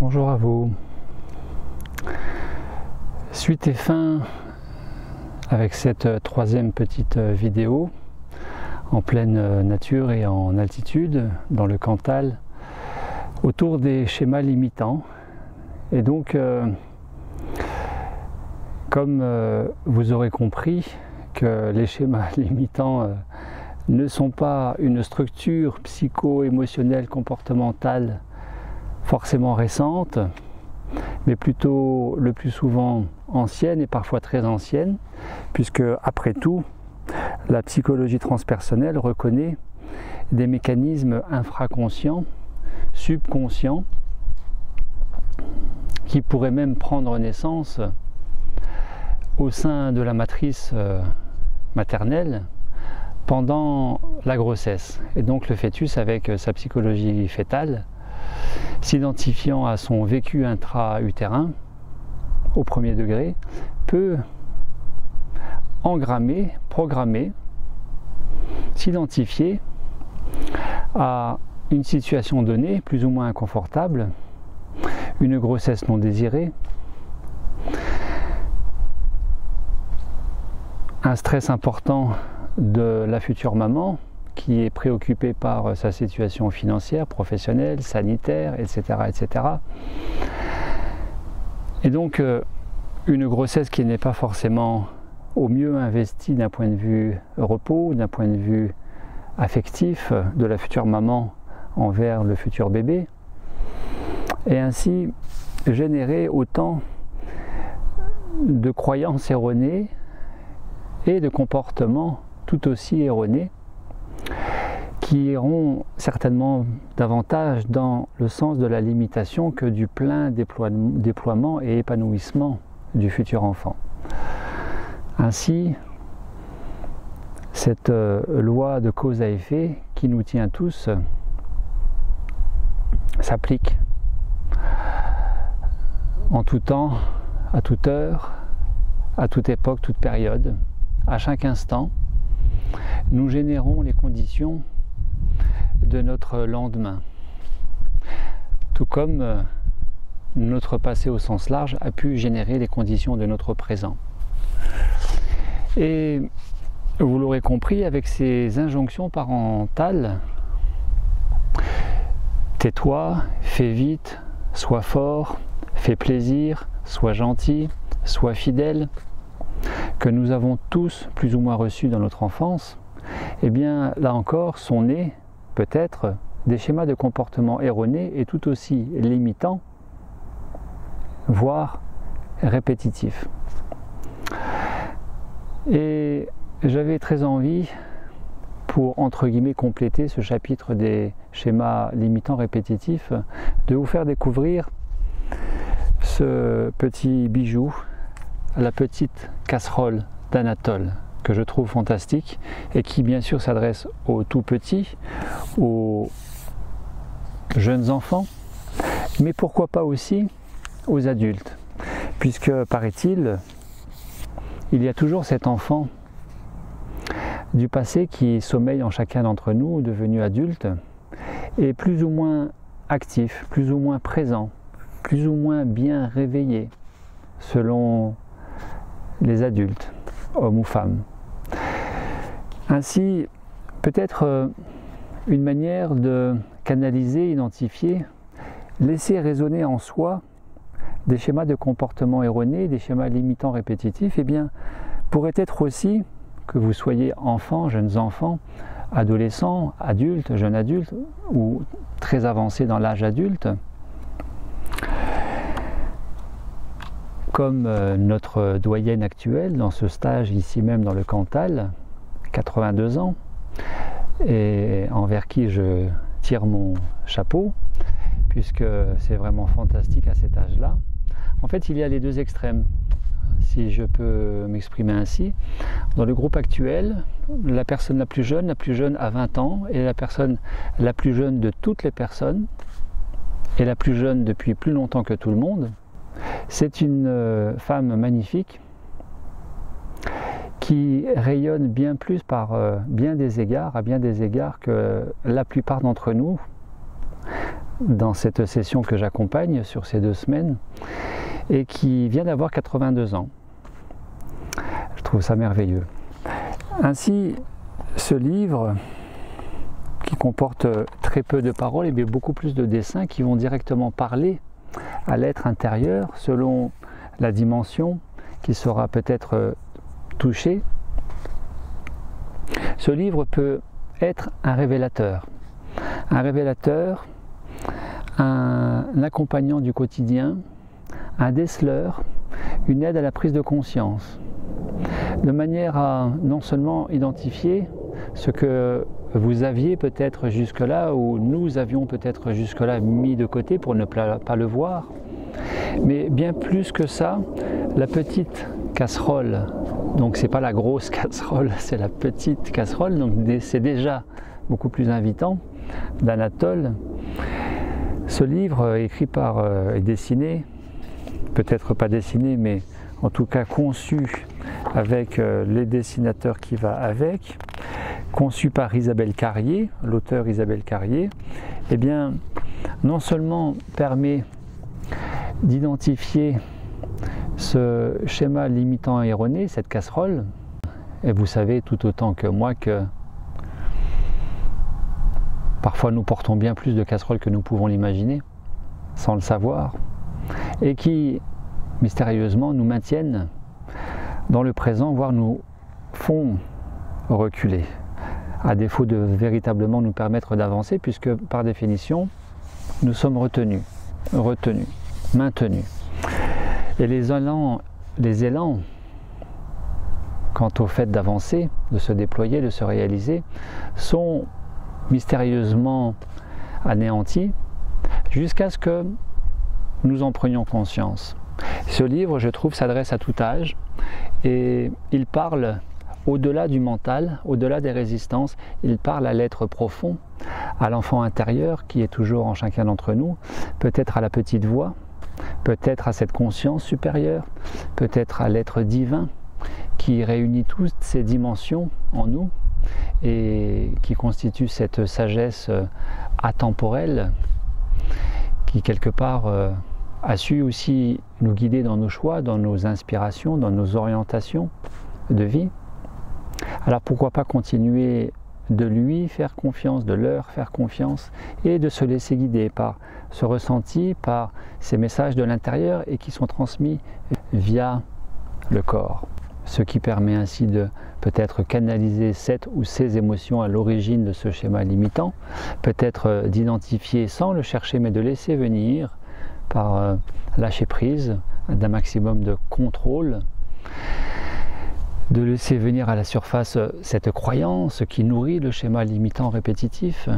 Bonjour à vous. Suite et fin avec cette troisième petite vidéo en pleine nature et en altitude dans le Cantal autour des schémas limitants. Et donc comme vous aurez compris que les schémas limitants ne sont pas une structure psycho-émotionnelle comportementale forcément récente, mais plutôt le plus souvent ancienne et parfois très ancienne, puisque après tout, la psychologie transpersonnelle reconnaît des mécanismes infraconscients, subconscients, qui pourraient même prendre naissance au sein de la matrice maternelle pendant la grossesse. Et donc le fœtus, avec sa psychologie fœtale, s'identifiant à son vécu intra-utérin au premier degré, peut engrammer, programmer, s'identifier à une situation donnée, plus ou moins inconfortable, une grossesse non désirée, un stress important de la future maman qui est préoccupée par sa situation financière, professionnelle, sanitaire, etc., etc. Et donc une grossesse qui n'est pas forcément au mieux investie d'un point de vue repos, d'un point de vue affectif de la future maman envers le futur bébé, et ainsi générer autant de croyances erronées et de comportements tout aussi erronés qui iront certainement davantage dans le sens de la limitation que du plein déploiement et épanouissement du futur enfant. Ainsi, cette loi de cause à effet qui nous tient tous s'applique en tout temps, à toute heure, à toute époque, toute période, à chaque instant. Nous générons les conditions de notre lendemain, tout comme notre passé au sens large a pu générer les conditions de notre présent. Et vous l'aurez compris, avec ces injonctions parentales, tais-toi, fais vite, sois fort, fais plaisir, sois gentil, sois fidèle, que nous avons tous plus ou moins reçus dans notre enfance, eh bien là encore sont nés peut-être des schémas de comportement erronés et tout aussi limitants, voire répétitifs. Et j'avais très envie, pour entre guillemets compléter ce chapitre des schémas limitants répétitifs, de vous faire découvrir ce petit bijou, la petite casserole d'Anatole, que je trouve fantastique et qui bien sûr s'adresse aux tout petits, aux jeunes enfants, mais pourquoi pas aussi aux adultes, puisque paraît-il, il y a toujours cet enfant du passé qui sommeille en chacun d'entre nous, devenu adulte, et plus ou moins actif, plus ou moins présent, plus ou moins bien réveillé, selon les adultes, hommes ou femmes. Ainsi, peut-être une manière de canaliser, identifier, laisser résonner en soi des schémas de comportement erronés, des schémas limitants répétitifs, eh bien, pourrait être aussi, que vous soyez enfant, jeunes enfants, adolescents, adultes, jeunes adultes, ou très avancés dans l'âge adulte, comme notre doyenne actuelle dans ce stage ici même dans le Cantal, 82 ans, et envers qui je tire mon chapeau, puisque c'est vraiment fantastique à cet âge-là. En fait, il y a les deux extrêmes, si je peux m'exprimer ainsi. Dans le groupe actuel, la personne la plus jeune a 20 ans, et la personne la plus jeune de toutes les personnes, et la plus jeune depuis plus longtemps que tout le monde, c'est une femme magnifique qui rayonne bien plus à bien des égards que la plupart d'entre nous, dans cette session que j'accompagne sur ces 2 semaines et qui vient d'avoir 82 ans. Je trouve ça merveilleux. Ainsi, ce livre qui comporte très peu de paroles et bien beaucoup plus de dessins qui vont directement parler à l'être intérieur selon la dimension qui sera peut-être touchée. Ce livre peut être un révélateur, un accompagnant du quotidien, un déceleur, une aide à la prise de conscience, de manière à non seulement identifier ce que vous aviez peut-être jusque-là, ou nous avions peut-être jusque-là mis de côté pour ne pas le voir, mais bien plus que ça, la petite casserole, donc c'est pas la grosse casserole, c'est la petite casserole, donc c'est déjà beaucoup plus invitant, d'Anatole. Ce livre écrit par et dessiné, peut-être pas dessiné, mais en tout cas conçu avec les dessinateurs qui va avec, conçu par Isabelle Carrier, l'auteur Isabelle Carrier, eh bien, non seulement permet d'identifier ce schéma limitant erroné, cette casserole, et vous savez tout autant que moi que parfois nous portons bien plus de casseroles que nous pouvons l'imaginer, sans le savoir, et qui mystérieusement nous maintiennent dans le présent, voire nous font reculer, à défaut de véritablement nous permettre d'avancer, puisque par définition, nous sommes retenus, maintenus. Et les élans, quant au fait d'avancer, de se déployer, de se réaliser, sont mystérieusement anéantis jusqu'à ce que nous en prenions conscience. Ce livre, je trouve, s'adresse à tout âge et il parle au-delà du mental, au-delà des résistances, il parle à l'être profond, à l'enfant intérieur qui est toujours en chacun d'entre nous, peut-être à la petite voix, peut-être à cette conscience supérieure, peut-être à l'être divin qui réunit toutes ces dimensions en nous et qui constitue cette sagesse atemporelle qui quelque part a su aussi nous guider dans nos choix, dans nos inspirations, dans nos orientations de vie. Alors pourquoi pas continuer de lui faire confiance, de leur faire confiance et de se laisser guider par ce ressenti, par ces messages de l'intérieur et qui sont transmis via le corps. Ce qui permet ainsi de peut-être canaliser cette ou ces émotions à l'origine de ce schéma limitant, peut-être d'identifier sans le chercher mais de laisser venir par lâcher prise d'un maximum de contrôle, de laisser venir à la surface cette croyance qui nourrit le schéma limitant répétitif,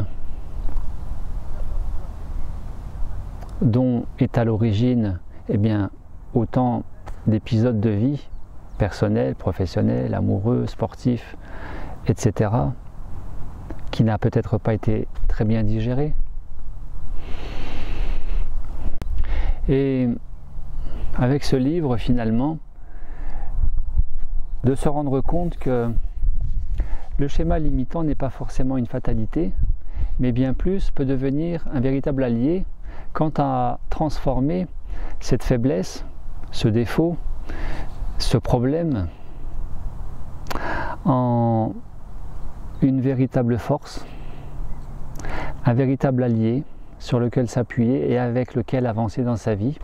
dont est à l'origine eh bien, autant d'épisodes de vie, personnels, professionnels, amoureux, sportifs, etc., qui n'a peut-être pas été très bien digéré. Et avec ce livre, finalement, de se rendre compte que le schéma limitant n'est pas forcément une fatalité, mais bien plus peut devenir un véritable allié quant à transformer cette faiblesse, ce défaut, ce problème en une véritable force, un véritable allié sur lequel s'appuyer et avec lequel avancer dans sa vie,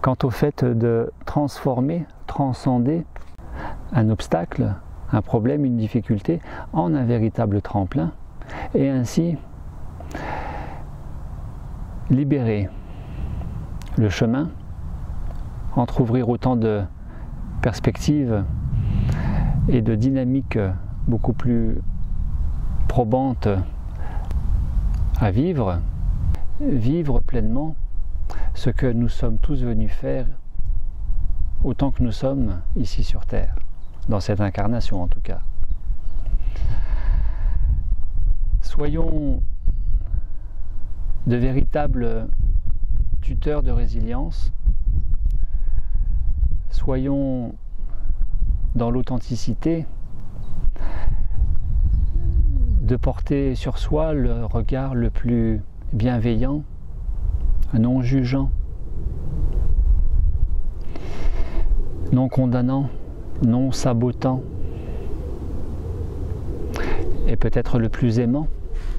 quant au fait de transformer, transcender un obstacle, un problème, une difficulté en un véritable tremplin et ainsi libérer le chemin, entrouvrir autant de perspectives et de dynamiques beaucoup plus probantes à vivre, vivre pleinement ce que nous sommes tous venus faire autant que nous sommes ici sur Terre, dans cette incarnation en tout cas. Soyons de véritables tuteurs de résilience, soyons dans l'authenticité de porter sur soi le regard le plus bienveillant, non jugeant, non condamnant, non sabotant, et peut-être le plus aimant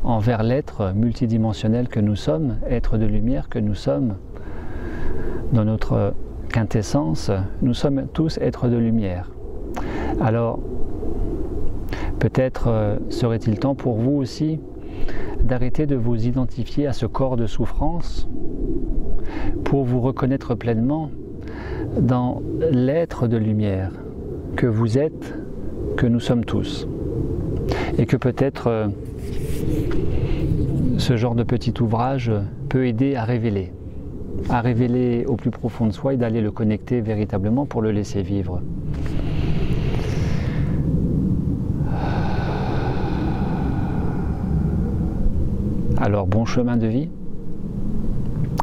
envers l'être multidimensionnel que nous sommes, être de lumière que nous sommes. Dans notre quintessence, nous sommes tous êtres de lumière. Alors, peut-être serait-il temps pour vous aussi d'arrêter de vous identifier à ce corps de souffrance pour vous reconnaître pleinement dans l'être de lumière que vous êtes, que nous sommes tous. Et que peut-être ce genre de petit ouvrage peut aider à révéler au plus profond de soi et d'aller le connecter véritablement pour le laisser vivre. Alors bon chemin de vie,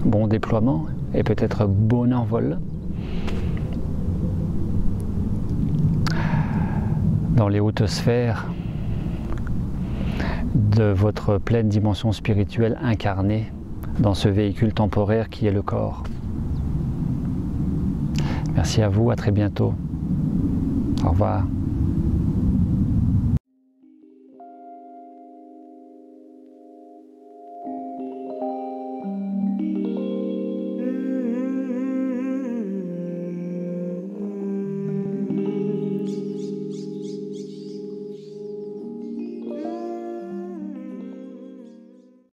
bon déploiement et peut-être bon envol dans les hautes sphères de votre pleine dimension spirituelle incarnée dans ce véhicule temporaire qui est le corps. Merci à vous, à très bientôt. Au revoir.